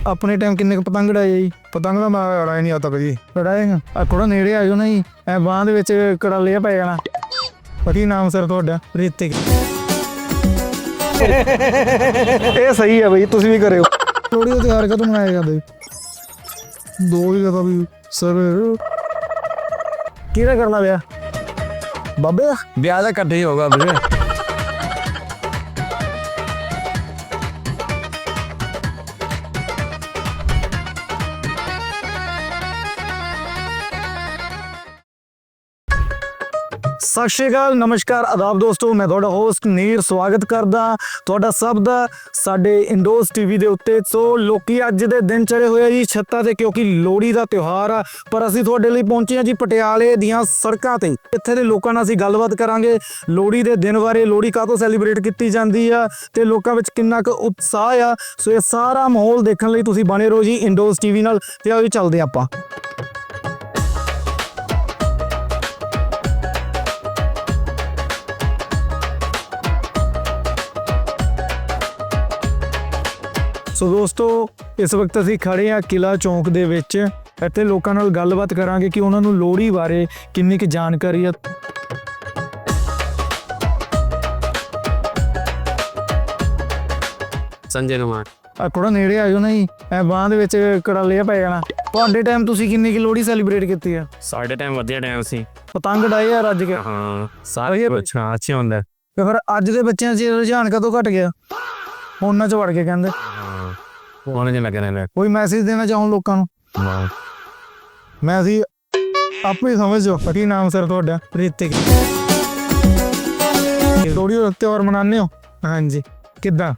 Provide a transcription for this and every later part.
अपने टाइम किन्ने क पतंग उड़ाए जी? पतंग तो मैं उड़ाया नहीं आता कभी। उड़ाएगा आ थोड़ा नेड़े आ जाओ ना जी, ਐ ਬਾਂਹ ਦੇ ਵਿੱਚ ਕੜਾ ਲਿਆ ਪੈ ਜਾਣਾ। ਕੀ ਨਾਮ ਸਰ ਤੁਹਾਡਾ? ਰਿਤਿਕ। ਇਹ ਸਹੀ ਹੈ ਬਈ, ਤੁਸੀਂ ਵੀ ਕਰਿਓ। ਲੋਹੜੀ ਦਾ ਤਿਉਹਾਰ ਕਦੋਂ ਮਨਾਇਆ ਜਾਂਦਾ ਜੀ? ਦੋ ਹੀ ਕਦਾ ਵੀ ਸਰ। ਕਿਹਦਾ ਕਰਨਾ ਵਿਆਹ? ਬਾਬੇ ਦਾ ਵਿਆਹ ਦਾ ਇਕੱਠੇ ਹੀ ਹੋਗਾ ਵੀਰੇ। ਸਤਿ ਸ਼੍ਰੀ ਅਕਾਲ, ਨਮਸਕਾਰ, ਆਦਾਬ ਦੋਸਤੋ। ਮੈਂ ਤੁਹਾਡਾ ਹੋਸਟ ਨੀਰ ਸਵਾਗਤ ਕਰਦਾ ਤੁਹਾਡਾ ਸਭ ਦਾ ਸਾਡੇ ਇੰਡੋਜ਼ ਟੀਵੀ ਦੇ ਉੱਤੇ। ਸੋ ਲੋਕੀ ਅੱਜ ਦੇ ਦਿਨ ਚੜੇ ਹੋਏ ਆ ਜੀ ਛੱਤਾਂ ਤੇ, ਕਿਉਂਕਿ ਲੋਹੜੀ ਦਾ ਤਿਉਹਾਰ ਆ। ਪਰ ਅਸੀਂ ਤੁਹਾਡੇ ਲਈ ਪਹੁੰਚੇ ਆ ਜੀ ਪਟਿਆਲੇ ਦੀਆਂ ਸੜਕਾਂ ਤੇ। ਇੱਥੇ ਦੇ ਲੋਕਾਂ ਨਾਲ ਅਸੀਂ ਗੱਲਬਾਤ ਕਰਾਂਗੇ ਲੋਹੜੀ ਦੇ ਦਿਨ ਬਾਰੇ, ਲੋਹੜੀ ਕਾਹਤੋਂ ਸੈਲੀਬ੍ਰੇਟ ਕੀਤੀ ਜਾਂਦੀ ਆ ਤੇ ਲੋਕਾਂ ਵਿੱਚ ਕਿੰਨਾ ਕੁ ਉਤਸ਼ਾਹ ਆ। ਸੋ ਇਹ ਸਾਰਾ ਮਾਹੌਲ ਦੇਖਣ ਲਈ ਤੁਸੀਂ ਬਣੇ ਰਹੋ ਜੀ ਇੰਡੋਜ਼ ਟੀਵੀ ਨਾਲ। ਤੇ ਆਓ ਜੀ ਚੱਲਦੇ ਆਪਾਂ। ਸੋ ਦੋਸਤੋ, ਇਸ ਵਕਤ ਅਸੀਂ ਖੜੇ ਆ ਕਿਲਾ ਚੌਂਕ ਦੇ ਵਿੱਚ। ਇੱਥੇ ਲੋਕਾਂ ਨਾਲ ਗੱਲਬਾਤ ਕਰਾਂਗੇ ਕਿ ਉਹਨਾਂ ਨੂੰ ਲੋਹੜੀ ਬਾਰੇ ਕਿੰਨੀ ਕੁ ਜਾਣਕਾਰੀ ਆ। ਸੰਜੇ ਕੁਮਾਰ। ਆ ਥੋੜਾ ਨੇੜੇ ਆ ਜਾਓ ਨਾ ਜੀ, ਐ ਬਾਂਹ ਦੇ ਵਿੱਚ ਕੜਾ ਲਿਆ ਪੈ ਜਾਣਾ। ਤੁਹਾਡੇ ਟਾਈਮ ਤੁਸੀਂ ਕਿੰਨੀ ਕੁ ਲੋਹੜੀ ਸੈਲੀਬ੍ਰੇਟ ਕੀਤੀ ਆ? ਸਾਡੇ ਟਾਈਮ ਵਧੀਆ ਟਾਈਮ ਸੀ। ਪਤੰਗ ਉਡਾਏ ਆ ਰੱਜ ਕੇ? ਹਾਂ ਸਾਰੇ ਅੱਛਾ ਅੱਛਾ ਹੁੰਦਾ। ਤੇ ਫਿਰ ਅੱਜ ਦੇ ਬੱਚਿਆਂ 'ਚ ਰੁਝਾਨ ਕਦੋਂ ਘਟ ਗਿਆ? ਉਹਨਾਂ 'ਚ ਵੜ ਕੇ ਕਹਿੰਦੇ। ਹਾਂ ਉਹਨਾਂ ਨੇ ਲੱਗਣਾ ਲੈ ਕੋਈ ਮੈਸੇਜ ਦੇਣਾ ਚਾਹੋ ਲੋਕਾਂ ਨੂੰ? ਮੈਂ ਅਸੀਂ ਆਪੇ ਸਮਝੋ। ਕੀ ਨਾਮ ਸਰ ਤੁਹਾਡਾ? ਰਿਤਿਕ। ਲੋਹੜੀ ਦਾ ਤਿਉਹਾਰ ਮਨਾਉਂਦੇ ਹੋ? ਹਾਂਜੀ। ਕਿੱਦਾਂ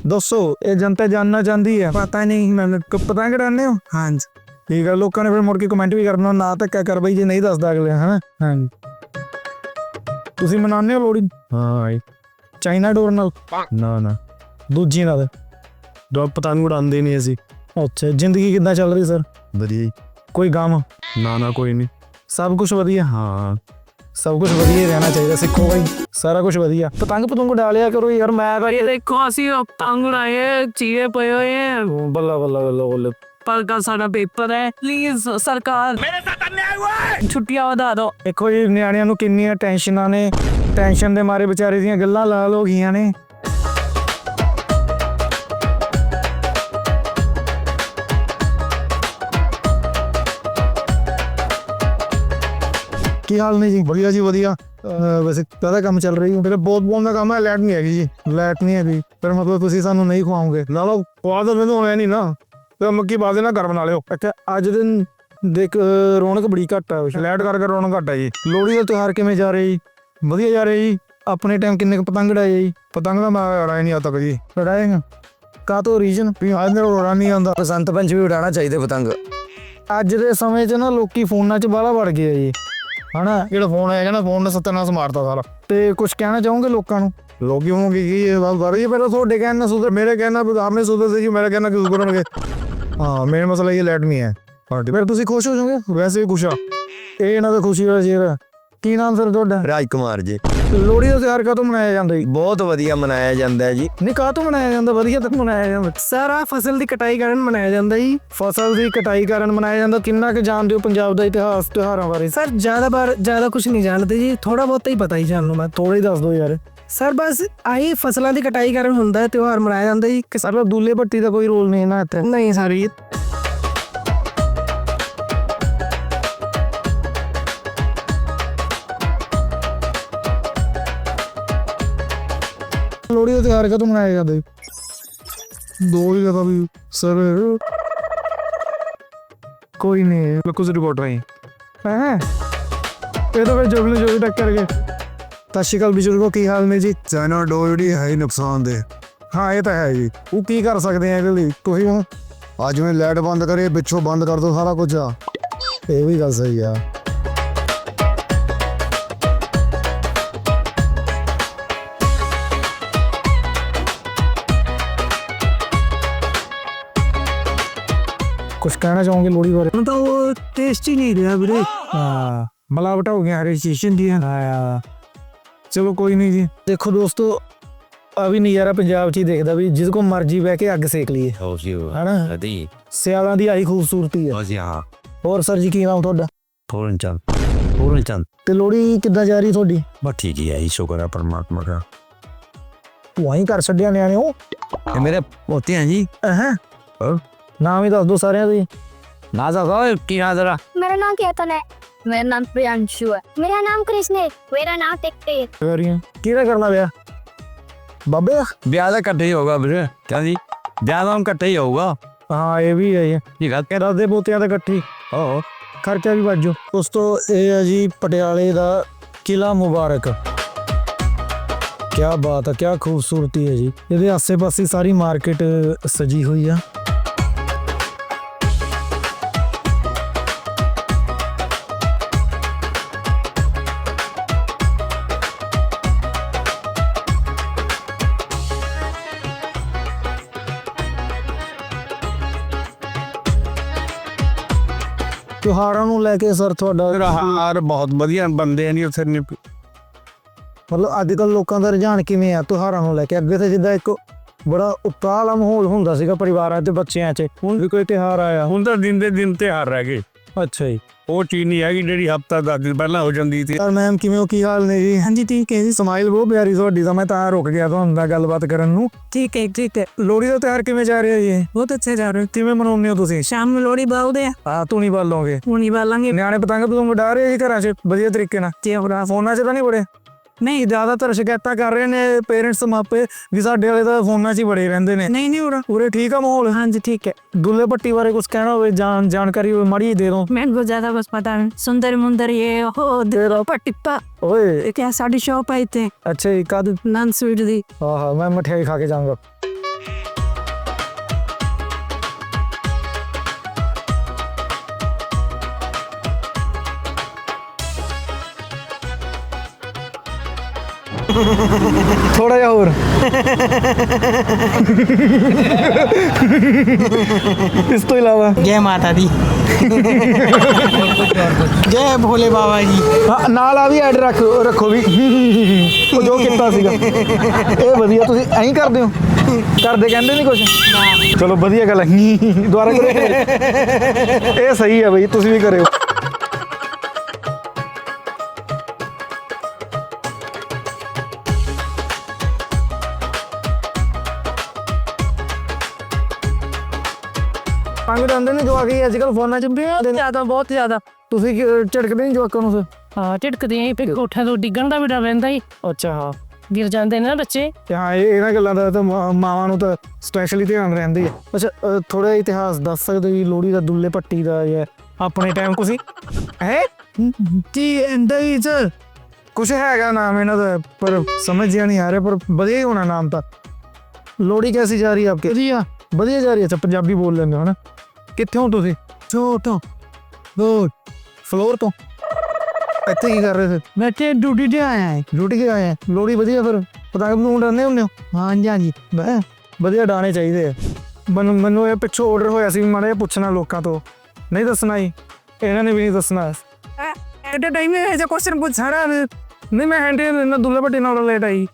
ਦੱਸੋ, ਇਹ ਜਨਤਾ ਜਾਣਨਾ ਚਾਹੁੰਦੀ ਹੈ। ਪਤਾ ਨਹੀਂ ਮੈਨੂੰ ਪਤੰਗ ਉਡਾਉਂਦੇ ਹੋ? ਹਾਂਜੀ। ਠੀਕ ਆ, ਲੋਕਾਂ ਨੇ ਫਿਰ ਮੁੜ ਕੇ ਕਮੈਂਟ ਵੀ ਕਰਨਾ ਨਾ ਧੱਕਾ ਕਰ ਬਈ ਜੇ ਨਹੀਂ ਦੱਸਦਾ ਅਗਲੇ, ਹਨਾ? ਹਾਂਜੀ। ਤੁਸੀਂ ਮਨਾਉਂਦੇ ਹੋ ਲੋਹੜੀ? ਹਾਂ। ਚਾਈਨਾ ਡੋਰ ਨਾਲ? ਨਾ ਦੂਜੀ ਨਾਲ? ਦੋ ਪਤੰਗ ਉਡਾਉਂਦੇ ਨਹੀਂ ਅਸੀਂ। ਅੱਛਾ। ਜ਼ਿੰਦਗੀ ਕਿੱਦਾਂ ਚੱਲ ਰਹੀ ਸਰ? ਵਧੀਆ। ਕੋਈ ਗਮ? ਨਾ ਕੋਈ ਨਹੀਂ। ਸਭ ਕੁਝ ਵਧੀਆ? ਹਾਂ ਸਭ ਕੁਝ ਵਧੀਆ ਹੀ ਰਹਿਣਾ ਚਾਹੀਦਾ। ਸਿੱਖੋ ਬਾਈ, ਸਾਰਾ ਕੁਝ ਵਧੀਆ। ਪਤੰਗ ਉਡਾ ਕਰੋ ਯਾਰ। ਮੈਂ ਤਾਂ ਦੇਖੋ ਅਸੀਂ ਪਤੰਗ ਉਡਾਏ, ਚੀਰੇ ਪਏ ਹੋਏ ਹੈ। ਬੱਲਾ ਬੱਲਾ ਬੱਲਾ ਬੱਲਾ। ਪਰ ਕੱਲ ਸਾਡਾ ਪੇਪਰ ਹੈ। ਪਲੀਜ਼ ਸਰਕਾਰ ਮੇਰੇ ਸਾਥ ਅਨਿਆਏ ਹੋਇਆ, ਛੁੱਟੀਆਂ ਵਧਾ ਦਿਓ। ਦੇਖੋ ਜੀ, ਨਿਆਣਿਆਂ ਨੂੰ ਕਿੰਨੀਆਂ ਟੈਨਸ਼ਨਾਂ ਨੇ। ਟੈਨਸ਼ਨ ਦੇ ਮਾਰੇ ਵਿਚਾਰੇ ਦੀਆਂ ਗੱਲਾਂ ਲਾਲ ਹੋ ਗਈਆਂ ਨੇ। ਕੀ ਹਾਲ ਨੇ ਜੀ? ਵਧੀਆ ਜੀ ਵਧੀਆ। ਵੈਸੇ ਕਾਹਦਾ ਕੰਮ ਚੱਲ ਰਹੀ ਹੈ? ਮੇਰੇ ਬਹੁਤ ਦਾ ਕੰਮ ਹੈ। ਲਾਈਟ ਨਹੀਂ ਹੈਗੀ ਜੀ। ਲਾਈਟ ਨਹੀਂ ਹੈਗੀ? ਫਿਰ ਮਤਲਬ ਤੁਸੀਂ ਸਾਨੂੰ ਨਹੀਂ ਖਵਾਓਗੇ? ਨਾ ਖਵਾ ਤਾਂ ਮੈਨੂੰ ਹੋਇਆ ਨਹੀਂ ਨਾ, ਤੇ ਮੱਕੀ ਪਾ ਦੇਣਾ, ਘਰ ਬਣਾ ਲਿਓ। ਅੱਛਾ। ਅੱਜ ਦਿਨ ਦੇਖ ਰੌਣਕ ਬੜੀ ਘੱਟ ਆ। ਲਾਈਟ ਕਰਕੇ ਰੌਣਕ ਘੱਟ ਹੈ ਜੀ। ਲੋਹੜੀ ਦਾ ਤਿਉਹਾਰ ਕਿਵੇਂ ਜਾ ਰਿਹਾ ਜੀ? ਵਧੀਆ ਜਾ ਰਿਹਾ ਜੀ। ਆਪਣੇ ਟਾਈਮ ਕਿੰਨੇ ਕੁ ਪਤੰਗ ਉਡਾਏ ਜੀ? ਪਤੰਗ ਤਾਂ ਮੈਂ ਉਡਾਇਆ ਨਹੀਂ आता ਕਦੀ। ਉਡਾਏਗਾ ਕਾਹਤੋਂ? ਰੀਜਨ ਵੀ ਅੱਜ ਮੇਰੇ ਉਡਾਉਣਾ ਨਹੀਂ ਆਉਂਦਾ। ਬਸੰਤ ਪੰਚਮੀ ਉਡਾਉਣਾ ਚਾਹੀਦਾ ਪਤੰਗ। ਅੱਜ ਦੇ ਸਮੇਂ 'ਚ ਨਾ ਲੋਕੀ ਫੋਨਾਂ 'ਚ ਬਾਹਲਾ ਵੜ ਗਏ ਆ ਜੀ, ਹਨਾ? ਜਿਹੜਾ ਫੋਨ ਆਇਆ ਨਾ, ਫੋਨ ਨੇ ਸੱਤਿਆਨਾਸ਼ ਮਾਰਤਾ ਸਾਰਾ। ਤੇ ਕੁਝ ਕਹਿਣਾ ਚਾਹੋਗੇ ਲੋਕਾਂ ਨੂੰ? ਲੋਕੀ ਹੋਣਗੇ ਕੀ ਇਹ ਬਾਤ ਕਰ ਰਹੀ ਹੈ? ਪਹਿਲਾਂ ਤੁਹਾਡੇ ਕਹਿਣ ਨਾਲ ਸੁਧਰ, ਮੇਰੇ ਕਹਿਣਾ ਆਪਨੇ ਸੁਧਰ ਸੀ ਜੀ। ਮੇਰਾ ਕਹਿਣਾ ਕਿਉਂ ਸੁਧਰਨਗੇ? ਹਾਂ, ਮੇਨ ਮਸਲਾ ਇਹ ਲਾਈਟ ਨਹੀਂ ਹੈ। ਫਿਰ ਤੁਸੀਂ ਖੁਸ਼ ਹੋ ਜਾਓਗੇ? ਵੈਸੇ ਵੀ ਖੁਸ਼ ਆ। ਇਹ ਇਹਨਾਂ ਦਾ ਖੁਸ਼ੀ ਵਾਲਾ ਸ਼ੇਰ। ਕੀ ਨਾਮ ਸਰ ਤੁਹਾਡਾ? ਰਾਜ ਕੁਮਾਰ ਜੀ। ਲੋਹੜੀ ਦਾ ਤਿਉਹਾਰ ਕਾਹਤੋਂ ਮਨਾਇਆ ਜਾਂਦਾ ਜੀ? ਬਹੁਤ ਵਧੀਆ ਮਨਾਇਆ ਜਾਂਦਾ ਜੀ। ਨਹੀਂ, ਕਾਹਤੋਂ ਮਨਾਇਆ ਜਾਂਦਾ? ਵਧੀਆ ਤੱਕ ਮਨਾਇਆ ਜਾਂਦਾ। ਸਾਰਾ ਫਸਲ ਦੀ ਕਟਾਈ ਕਾਰਨ ਮਨਾਇਆ ਜਾਂਦਾ ਜੀ। ਫਸਲ ਦੀ ਕਟਾਈ ਕਾਰਨ ਮਨਾਇਆ ਜਾਂਦਾ। ਕਿੰਨਾ ਕੁ ਜਾਣਦੇ ਹੋ ਪੰਜਾਬ ਦਾ ਇਤਿਹਾਸ ਤਿਉਹਾਰਾਂ ਬਾਰੇ? ਸਰ ਜ਼ਿਆਦਾ ਕੁਝ ਨਹੀਂ ਜਾਣਦੇ ਜੀ, ਥੋੜਾ ਬਹੁਤ ਹੀ ਪਤਾ ਹੀ ਜਾਣੂ ਮੈਂ। ਥੋੜਾ ਹੀ ਦੱਸ ਦਿਓ ਯਾਰ। ਸਰ ਬਸ ਆਹੀ ਫਸਲਾਂ ਦੀ ਕਟਾਈ ਕਾਰਨ ਹੁੰਦਾ ਹੈ ਤਿਉਹਾਰ ਮਨਾਇਆ ਜਾਂਦਾ ਜੀ। ਸਰ ਦੂਲੇ ਭੱਟੀ ਦਾ ਕੋਈ ਰੋਲ ਨਹੀਂ ਨਾ ਇੱਥੇ? ਨਹੀਂ ਸਰ ਜੀ। ਲੋਹੜੀ ਦਾ ਤਿਉਹਾਰ ਕਦੋਂ ਮਨਾਇਆ ਜਾਂਦਾ ਜੀ? ਦੋ ਹੀ ਕਦਾ ਵੀ ਸਰ। ਕੋਈ ਨਹੀਂ, ਕੁਝ ਰਿਪੋਰਟ ਨਹੀਂ ਹੈ। ਇਹ ਤਾਂ ਫਿਰ ਜੋ ਟੱਕਰ ਗਏ। ਸਤਿ ਸ਼੍ਰੀ ਅਕਾਲ ਬਜ਼ੁਰਗੋ, ਕੀ ਹਾਲ ਨੇ ਜੀ? ਚਾਈਨਾ ਡੋਰ ਜਿਹੜੀ ਹੈ ਹੀ ਨੁਕਸਾਨ ਦੇ। ਹਾਂ, ਇਹ ਤਾਂ ਹੈ ਜੀ। ਉਹ ਕੀ ਕਰ ਸਕਦੇ ਆ ਇਹਦੇ ਲਈ? ਤੁਸੀਂ ਹੁਣ ਅੱਜ ਮੈਂ ਲਾਈਟ ਬੰਦ ਕਰੇ, ਪਿੱਛੋਂ ਬੰਦ ਕਰ ਦੋ ਸਾਰਾ ਕੁਝ ਆ। ਇਹ ਵੀ ਗੱਲ ਸਹੀ ਆ। ਕੁਛ ਕਹਿਣਾ ਚਾਹੋਗੇ ਲੋਹੜੀ ਬਾਰੇ? ਹੁਣ ਤਾਂ ਉਹ ਟੇਸਟ ਹੀ ਨਹੀਂ ਰਿਹਾ ਵੀਰੇ। ਹਾਂ, ਮਿਲਾਵਟ ਹੋ ਗਈਆਂ ਹਰ ਚੀਜ਼ ਦੀਆਂ। ਚਲੋ ਕੋਈ ਨਹੀਂ ਜੀ। ਦੇਖੋ ਦੋਸਤੋ, ਆ ਵੀ ਨਜ਼ਾਰਾ ਪੰਜਾਬ 'ਚ ਹੀ ਦੇਖਦਾ ਵੀ ਜਿਸ ਕੋ ਮਰਜੀ ਬਹਿ ਕੇ ਅੱਗ ਸੇਕ ਲਈਏ ਹੋ ਜੀ ਹਨਾ ਅਦੀ ਸਿਆਲਾਂ ਦੀ ਆਹੀ ਖੂਬਸੂਰਤੀ ਹੈ। ਹੋ ਜੀ ਹਾਂ ਹੋਰ ਸਰ ਜੀ ਕੀ ਨਾਮ ਤੁਹਾਡਾ? ਪੂਰਨ ਚੰਦ ਤੇ ਲੋਹੜੀ ਕਿੱਦਾਂ ਜਾ ਰਹੀ ਤੁਹਾਡੀ? ਬਸ ਠੀਕ ਹੀ ਹੈ ਜੀ, ਸ਼ੁਕਰ ਹੈ ਪਰਮਾਤਮਾ ਦਾ। ਤੂੰ ਆਈ ਕਰ ਛੱਡਿਆ ਨਿਆਣੇ ਉਹ ਇਹ ਮੇਰੇ ਪੋਤੇ हैं जी। ਹਾਂ ਨਾਮ ਹੀ ਦੱਸ ਦੋ ਸਾਰਿਆਂ ਦੇ। ना जाओ की ना जरा मेरा नाम केतन है। मेरा नाम प्रियांशु है। मेरा नाम कृष्ण है। मेरा नाम टिकटे है। ਕਰੀਆਂ ਕਿਹਦਾ ਕਰਨਾ ਪਿਆ ਬਾਬੇ ਦਾ? ब्याह तो कट्ठे ही होगा फिर क्या जी, ब्याह तो हम कट्ठे ही होगा। ਹਾਂ ਇਹ ਵੀ ਹੈ ठीक है ਇਹ ਦੱਸਦੇ ਪੋਤਿਆਂ ਦਾ ਇਕੱਠੀ ओ ਖਰਚਾ ਵੀ ਵਾਜੋ। ਉਸ ਤੋਂ ਇਹ ਹੈ ਜੀ ਪਟਿਆਲੇ ਦਾ ਕਿਲਾ ਮੁਬਾਰਕ। ਕੀ ਬਾਤ ਹੈ, ਕੀ ਖੂਬਸੂਰਤੀ ਹੈ ਜੀ। ਇਹਦੇ ਆਸੇ-ਪਾਸੇ ਸਾਰੀ ਮਾਰਕੀਟ ਸਜੀ ਹੋਈ ਆ। ਤਿਉਹਾਰਾਂ ਨੂੰ ਲੈ ਕੇ ਸਰ ਤੁਹਾਡਾ ਹਾਰ ਬਹੁਤ ਵਧੀਆ ਬੰਦੇ ਨਹੀਂ ਉੱਥੇ ਮਤਲਬ ਅੱਜ ਕੱਲ੍ਹ ਲੋਕਾਂ ਦਾ ਰੁਝਾਨ ਕਿਵੇਂ ਆ ਤਿਉਹਾਰਾਂ ਨੂੰ ਲੈ ਕੇ? ਅੱਗੇ ਤਾਂ ਜਿੱਦਾਂ ਇੱਕ ਬੜਾ ਉਤਸ਼ਾਹ ਵਾਲਾ ਮਾਹੌਲ ਹੁੰਦਾ ਸੀਗਾ ਪਰਿਵਾਰਾਂ ਤੇ ਬੱਚਿਆਂ 'ਚ, ਹੁਣ ਵੀ ਕੋਈ ਤਿਉਹਾਰ ਆਇਆ? ਹੁਣ ਤਾਂ ਦਿਨ ਦੇ ਦਿਨ ਤਿਉਹਾਰ ਰਹਿ ਗਏ। ਅੱਛਾ ਜੀ। ਉਹ ਚੀਜ਼ ਨਹੀਂ ਹੈਗੀ ਜਿਹੜੀ ਹਫਤਾ 10 ਦਿਨ ਪਹਿਲਾਂ ਹੋ ਜਾਂਦੀ ਸੀ। ਸਰ ਮੈਮ ਕਿਵੇਂ ਹੋ, ਕੀ ਹਾਲ ਨੇ ਜੀ? ਹਾਂਜੀ ਠੀਕ ਹੈ ਜੀ। ਸਮਾਈਲ ਬਹੁਤ ਪਿਆਰੀ ਤੁਹਾਡੀ ਤਾਂ, ਮੈਂ ਤਾਂ ਰੁਕ ਗਿਆ ਤੁਹਾਨੂੰ ਨਾਲ ਗੱਲਬਾਤ ਕਰਨ ਨੂੰ। ठीक है ठीक है। ਲੋਹੜੀ ਦਾ ਤਿਉਹਾਰ ਕਿਵੇਂ ਜਾ ਰਿਹਾ ਜੀ? बहुत अच्छे जा रहे हो। ਕਿਵੇਂ ਮਨਾਉਂਦੇ ਹੋ ਤੁਸੀਂ? शाम में लोहड़ी बालते हैं। ਆ ਤੂੰ ਨਹੀਂ ਬਾਲੋਗੇ? वो नहीं बालेंगे। ਨਿਆਣੇ ਪਤੰਗ ਪਤੰਗ ਉਡਾ ਰਹੇ ਜੀ ਘਰਾਂ 'ਚ ਵਧੀਆ ਤਰੀਕੇ ਨਾਲ? ਫੋਨਾਂ 'ਚ ਤਾਂ ਨਹੀਂ ਬੜੇ? ਨਹੀਂ ਜ਼ਿਆਦਾਤਰ ਸ਼ਿਕਾਇਤਾਂ ਕਰ ਰਹੇ ਨੇ ਪੇਰੈਂਟਸ ਮਾਪੇ ਵੀ ਸਾਡੇ ਵਾਲੇ ਤਾਂ ਫੋਨਾਂ 'ਚ ਹੀ ਬੜੇ ਰਹਿੰਦੇ ਨੇ। नहीं नहीं हो रहा। ਪੂਰੇ ਠੀਕ ਆ ਮਾਹੌਲ? हाँ जी ठीक है। ਦੁੱਲੇ ਭੱਟੀ ਬਾਰੇ ਕੁਝ ਕਹਿਣਾ ਹੋਵੇ, ਜਾਣਕਾਰੀ ਹੋਵੇ ਮਾੜੀ ਦੇ ਦੋ। मैं को ज्यादा बस पता है। सुंदर मुंदर ये हो देरो पटिप्पा ਓਏ क्या साड़ी शॉप आई थे ਅੱਛਾ ਜੀ ਕਦ? नन स्वीट दी। ਆਹਾ ਮੈਂ ਮਠਿਆਈ ਖਾ ਕੇ ਜਾਊਂਗਾ। ਥੋੜਾ ਜਿਹਾ ਹੋਰ ਇਸ ਤੋਂ ਇਲਾਵਾ जय माता दी जय भोले बाबा जी। ਹਾਂ ਨਾਲ ਆ ਵੀ ਐਡ ਰੱਖੋ ਵੀ ਉਹ ਜੋ ਕੀਤਾ ਸੀਗਾ ਇਹ ਵਧੀਆ। ਤੁਸੀਂ ਐਂ ਕਰਦੇ ਹੋ? ਕਰਦੇ ਕਹਿੰਦੇ ਨਹੀਂ ਕੁਝ? ਚਲੋ ਵਧੀਆ ਗੱਲ ਹੈ। ਦੁਬਾਰਾ ਕਰੋ ਇਹ ਸਹੀ ਹੈ ਬਈ, ਤੁਸੀਂ ਵੀ ਕਰਿਓ। ਪੰਗ ਜਾਂਦੇ ਨੇ ਜੋ ਆ ਗਈ ਅੱਜ ਕੱਲ ਫੋਨਾਂ 'ਚ ज्यादा बहुत ज्यादा। ਤੁਸੀਂ ਝਟਕਦੇ ਨਹੀਂ ਜਵਾਕਾਂ ਨੂੰ ਫਿਰ? हाँ झिड़कदे हैं फिर कोठा तो डिगण का भी डर रहिंदा ही। ਅੱਛਾ ਹਾਂ गिर जाते हैं ना बच्चे। ਤੇ ਹਾਂ ਇਹਨਾਂ ਗੱਲਾਂ ਦਾ ਤਾਂ ਮਾਵਾਂ ਨੂੰ ਤਾਂ ਸਪੈਸ਼ਲੀ ਧਿਆਨ ਰਹਿੰਦਾ ਹੀ ਹੈ। ਅੱਛਾ ਥੋੜਾ ਇਤਿਹਾਸ ਦੱਸ ਸਕਦੇ ਹੋ ਜੀ ਲੋਹੜੀ ਦਾ, ਦੁੱਲੇ ਭੱਟੀ ਦਾ ਜਾਂ ਆਪਣੇ ਟਾਈਮ ਤੁਸੀਂ ਹੈ ਕੀ ਇੰਦਾ ਹੀ ਸਰ ਕੁਛ ਹੈਗਾ ਨਾਮ ਇਹਨਾਂ ਦਾ ਪਰ ਸਮਝ ਜਿਆ ਨਹੀਂ ਆ ਰਿਹਾ, ਪਰ ਵਧੀਆ ਹੀ ਹੋਣਾ ਨਾਮ ਤਾਂ। ਲੋਹੜੀ ਕੈਸੀ ਜਾ ਰਹੀ ਹੈ ਆਪਕੇ? ਵਧੀਆ ਵਧੀਆ ਜਾ ਰਹੀ ਹੈ। ਅੱਛਾ ਪੰਜਾਬੀ ਬੋਲ ਲੈਂਦੇ ਹੋ ਨਾ? ਕਿੱਥੇ ਹੋ ਤੁਸੀਂ? ਤੋਂ ਫਲੋਰ ਤੋਂ। ਇੱਥੇ ਕੀ ਕਰ ਰਹੇ ਸੀ? मैं ड्यूटी से आया है। ਡਿਊਟੀ ਕੇ ਆਏ ਆ? ਲੋਹੜੀ ਵਧੀਆ ਫਿਰ ਪਤੰਗ ਨੂੰ ਡਾਉਂਦੇ ਹੁੰਦੇ ਹੋ? हाँ जी हाँ जी। ਮੈਂ ਵਧੀਆ ਡਾਣੇ ਚਾਹੀਦੇ ਆ। ਮੈਨੂੰ ਇਹ ਪਿੱਛੋਂ ਆਰਡਰ ਹੋਇਆ ਸੀ ਮਾੜਾ ਜਿਹਾ ਪੁੱਛਣਾ ਲੋਕਾਂ ਤੋਂ, ਨਹੀਂ ਦੱਸਣਾ ਜੀ ਇਹਨਾਂ ਨੇ ਵੀ ਨਹੀਂ ਦੱਸਣਾ। एट अ टाइम में ऐसा क्वेश्चन पूछ ਸਾਰਾ ਨਹੀਂ ਮੈਂ ਹੈਂਡੇ ਇਹਨਾਂ ਦੁੱਲੇ ਭੱਟੀ ਨਾਲ ਲੇਟ ਆਈ।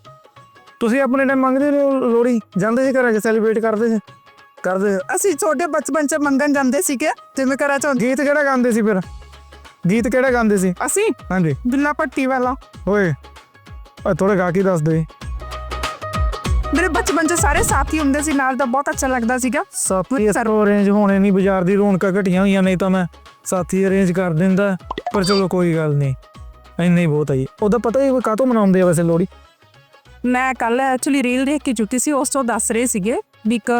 ਤੁਸੀਂ ਆਪਣੇ ਟਾਈਮ ਮੰਗਦੇ ਰਹੇ ਹੋ ਲੋਹੜੀ? ਜਾਂਦੇ ਸੀ ਘਰਾਂ 'ਚ ਸੈਲੀਬ੍ਰੇਟ ਕਰਦੇ ਸੀ? ਕਰਦੇ ਅਸੀਂ ਛੋਟੇ ਬਚਪਨ ਚ ਮੰਗਣ ਜਾਂਦੇ ਸੀਗੇ ਜਿਵੇਂ ਘਰਾਂ ਚ। ਗੀਤ ਕਿਹੜਾ ਗਾਉਂਦੇ ਸੀ ਫਿਰ? ਗੀਤ ਕਿਹੜਾ ਗਾਉਂਦੇ ਸੀ? ਅਸੀਂ ਹਾਂਜੀ ਦੁੱਲਾ ਭੱਟੀ ਵਾਲਾ। ਓਏ ਥੋੜਾ ਗਾ ਕੇ ਦੱਸ ਦੇ। ਮੇਰੇ ਬਚਪਨ ਚ ਸਾਰੇ ਸਾਥੀ ਹੁੰਦੇ ਸੀ ਨਾਲ, ਤਾਂ ਬਹੁਤ ਅੱਛਾ ਲੱਗਦਾ ਸੀਗਾ। ਸਾਥੀ ਅਰੇਂਜ ਹੋਣੇ ਨਹੀਂ, ਬਾਜ਼ਾਰ ਦੀ ਰੌਣਕਾਂ ਘਟੀਆਂ ਹੋਈਆਂ, ਨਹੀਂ ਤਾਂ ਮੈਂ ਸਾਥੀ ਅਰੇਂਜ ਕਰ ਦਿੰਦਾ। ਪਰ ਚਲੋ ਕੋਈ ਗੱਲ ਨਹੀਂ, ਇੰਨਾ ਹੀ ਬਹੁਤ ਹੈ ਜੀ। ਉਹਦਾ ਪਤਾ ਹੀ ਕਾਹਤੋਂ ਮਨਾਉਂਦੇ ਆ ਵੈਸੇ ਲੋਹੜੀ? ਮੈਂ ਕੱਲ ਐਕਚੁਅਲੀ ਰੀਲ ਦੇਖ ਕੇ ਚੁੱਕੀ ਸੀ, ਉਸ ਤੋਂ ਦੱਸ ਰਹੇ ਸੀਗੇ ਵੀ ਇੱਕ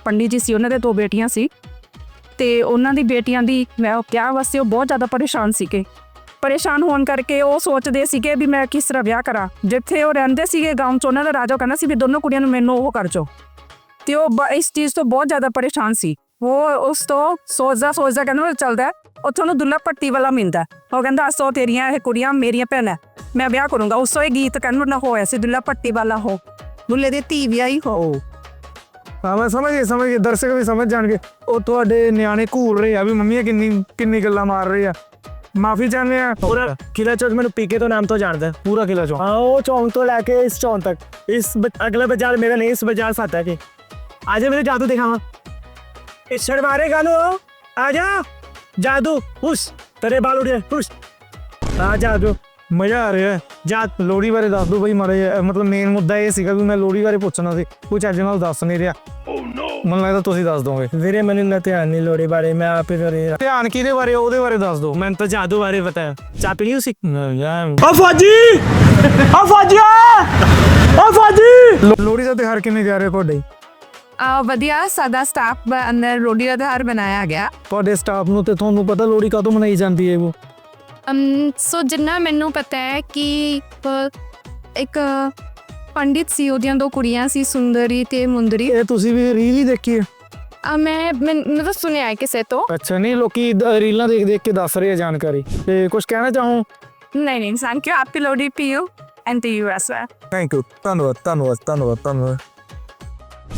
ਪੰਡਿਤ ਜੀ ਸੀ, ਉਹਨਾਂ ਦੇ 2 ਬੇਟੀਆਂ ਸੀ ਤੇ ਉਹਨਾਂ ਦੀ ਬੇਟੀਆਂ ਦੀ ਵਿਆਹ ਵਾਸਤੇ ਉਹ ਬਹੁਤ ਜ਼ਿਆਦਾ ਪਰੇਸ਼ਾਨ ਸੀਗੇ। ਪਰੇਸ਼ਾਨ ਹੋਣ ਕਰਕੇ ਉਹ ਸੋਚਦੇ ਸੀਗੇ ਵੀ ਮੈਂ ਕਿਸ ਤਰ੍ਹਾਂ ਵਿਆਹ ਕਰਾਂ। ਜਿੱਥੇ ਉਹ ਰਹਿੰਦੇ ਸੀਗੇ ਗਾਉਂ 'ਚ, ਉਹਨਾਂ ਦਾ ਰਾਜਾ ਕਹਿੰਦਾ ਸੀ ਵੀ ਦੋਨੋਂ ਕੁੜੀਆਂ ਨੂੰ ਮੈਨੂੰ ਉਹ ਕਰ ਜਾਓ, ਤੇ ਉਹ ਇਸ ਚੀਜ਼ ਤੋਂ ਬਹੁਤ ਜ਼ਿਆਦਾ ਪਰੇਸ਼ਾਨ ਸੀ। ਉਹ ਉਸ ਤੋਂ ਸੋਚਦਾ ਕਹਿੰਦਾ ਚੱਲਦਾ ਉੱਥੋਂ ਨੂੰ ਦੁੱਲਾ ਭੱਟੀ ਵਾਲਾ ਮਿਲਦਾ। ਉਹ ਕਹਿੰਦਾ ਅਸੋ ਤੇਰੀਆਂ ਇਹ ਕੁੜੀਆਂ ਮੇਰੀਆਂ ਭੈਣਾਂ, ਮੈਂ ਵਿਆਹ ਕਰੂੰਗਾ। ਉਸ ਤੋਂ ਇਹ ਗੀਤ ਕਹਿੰਦਾ ਹੋਇਆ ਸੀ ਦੁੱਲਾ ਭੱਟੀ ਵਾਲਾ ਹੋ ਦੁੱਲੇ ਦੀ ਧੀ ਵਿਆਹੀ ਹੋ। ਹਾਂ ਮੈਂ ਸਮਝ ਗਏ, ਦਰਸ਼ਕ ਵੀ ਸਮਝ ਜਾਣਗੇ। ਉਹ ਤੁਹਾਡੇ ਨਿਆਣੇ ਘੂਰ ਰਹੇ ਆ ਵੀ ਮੰਮੀਆਂ ਕਿੰਨੀ ਗੱਲਾਂ ਮਾਰ ਰਹੇ ਆ। ਮਾਫੀ ਚਾਹੁੰਦੇ ਆ ਪੂਰਾ ਕਿਲਾ ਚੌਕ ਮੈਨੂੰ ਪੀਕੇ ਤੋਂ ਨਾਮ ਤੋਂ ਜਾਣਦਾ ਪੂਰਾ ਕਿਲਾ ਚੌਕ ਹਾਂ ਉਹ ਚੌਂਕ ਤੋਂ ਲੈ ਕੇ ਇਸ ਚੌਂਕ ਤੱਕ ਇਸ ਅਗਲਾ ਬਾਜ਼ਾਰ ਮੇਰਾ ਨਹੀਂ ਇਸ ਬਾਜ਼ਾਰ ਸਾਥ ਹੈ ਕਿ आज मेरे जादू दिखावा इस मारे गालो आजा जादू हुश तेरे बाल उड़े हुश आ जादू मजा आ रहा है जा लोहड़ी बारे दस दो भाई मारे मतलब मेन मुद्दा ये सीगा भी मैं लोहड़ी बारे पूछना सी कुछ अज नाल दस नहीं रहा ਮੈਨੂੰ ਲੱਗਦਾ ਤੁਸੀਂ ਦੱਸ ਦੋਗੇ ਵੀਰੇ ਮੈਨੂੰ ਨਾ ਧਿਆਨ ਨਹੀਂ ਲੋੜੀ ਬਾਰੇ ਮੈਂ ਆਪੇ ਕਰੇ ਧਿਆਨ ਕਿਹਦੇ ਬਾਰੇ ਉਹਦੇ ਬਾਰੇ ਦੱਸ ਦੋ ਮੈਨੂੰ ਤਾਂ ਜਾਦੂ ਬਾਰੇ ਪਤਾ ਹੈ ਚਾਹ ਪੀ ਲਈ ਸੀ ਆ ਫੌਜੀ ਲੋੜੀ ਦਾ ਤਿਉਹਾਰ ਕਿਵੇਂ ਜਾ ਰਿਹਾ ਤੁਹਾਡੇ ਵਧੀਆ ਸਾਡਾ ਸਟਾਫ ਅੰਦਰ ਲੋਹੜੀ ਦਾ ਤਿਉਹਾਰ ਬਣਾਇਆ ਗਿਆ ਤੁਹਾਡੇ ਸਟਾਫ ਨੂੰ ਤੇ ਤੁਹਾਨੂੰ ਪਤਾ ਲੋੜੀ ਕਦੋਂ ਮਨਾਈ ਜਾਂਦੀ ਹੈ ਉਹ ਸੋ ਜਿੰਨਾ ਮੈਨੂੰ ਪਤਾ ਹੈ ਕਿ ਇੱਕ ਪੰਡਿਤ ਸੀ ਉਹਦੀਆਂ ਦੋ ਕੁੜੀਆਂ ਸੀ ਸੁੰਦਰੀ ਤੇ ਮੁੰਦਰੀ ਇਹ ਤੁਸੀਂ ਵੀ ਰੀਲ ਹੀ ਦੇਖੀ ਹੈ ਮੈਂ ਤਾਂ ਸੁਣਿਆ ਹੈ ਕਿਸੇ ਤੋਂ ਅੱਛਾ ਨਹੀਂ ਲੋਕੀ ਰੀਲਾਂ ਦੇਖ ਦੇਖ ਕੇ ਦੱਸ ਰਹੇ ਆ ਜਾਣਕਾਰੀ ਤੇ ਕੁਝ ਕਹਿਣਾ ਚਾਹੋ ਨਹੀਂ ਥੈਂਕ ਯੂ ਹੈਪੀ ਲੋਹੜੀ ਪੀਓ and to you as well thank you ਧੰਨਵਾਦ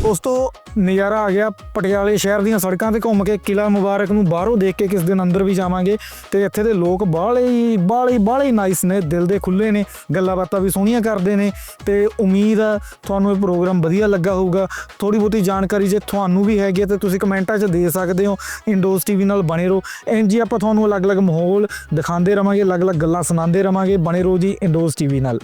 ਉਸ ਤੋਂ ਨਜ਼ਾਰਾ ਆ ਗਿਆ ਪਟਿਆਲੇ ਸ਼ਹਿਰ ਦੀਆਂ ਸੜਕਾਂ ਤੇ ਘੁੰਮ ਕੇ ਕਿਲਾ ਮੁਬਾਰਕ ਨੂੰ ਬਾਹਰੋਂ ਦੇਖ ਕੇ ਕਿਸ ਦਿਨ ਅੰਦਰ ਵੀ ਜਾਵਾਂਗੇ ਤੇ ਇੱਥੇ ਦੇ ਲੋਕ ਬਾਹਲੇ ਨਾਈਸ ਨੇ ਦਿਲ ਦੇ ਖੁੱਲੇ ਨੇ ਗੱਲਾਂ ਬਾਤਾਂ ਵੀ ਸੋਹਣੀਆਂ ਕਰਦੇ ਨੇ ਤੇ ਉਮੀਦ ਆ ਤੁਹਾਨੂੰ ਇਹ ਪ੍ਰੋਗਰਾਮ ਵਧੀਆ ਲੱਗਾ ਹੋਊਗਾ ਥੋੜੀ ਬਹੁਤੀ ਜਾਣਕਾਰੀ ਜੇ ਤੁਹਾਨੂੰ ਵੀ ਹੈਗੀ ਹੈ ਤੇ ਤੁਸੀਂ ਕਮੈਂਟਾਂ 'ਚ ਦੇ ਸਕਦੇ ਹੋ ਇੰਡੋਜ਼ ਟੀਵੀ ਨਾਲ ਬਣੇ ਰਹੋ ਇੰਜ ਹੀ ਆਪਾਂ ਤੁਹਾਨੂੰ ਅਲੱਗ-ਅਲੱਗ ਮਾਹੌਲ ਦਿਖਾਉਂਦੇ ਰਵਾਂਗੇ ਅਲੱਗ-ਅਲੱਗ ਗੱਲਾਂ ਸੁਣਾਉਂਦੇ ਰਵਾਂਗੇ ਬਣੇ ਰਹੋ ਜੀ ਇੰਡੋਜ਼ ਟੀਵੀ ਨਾਲ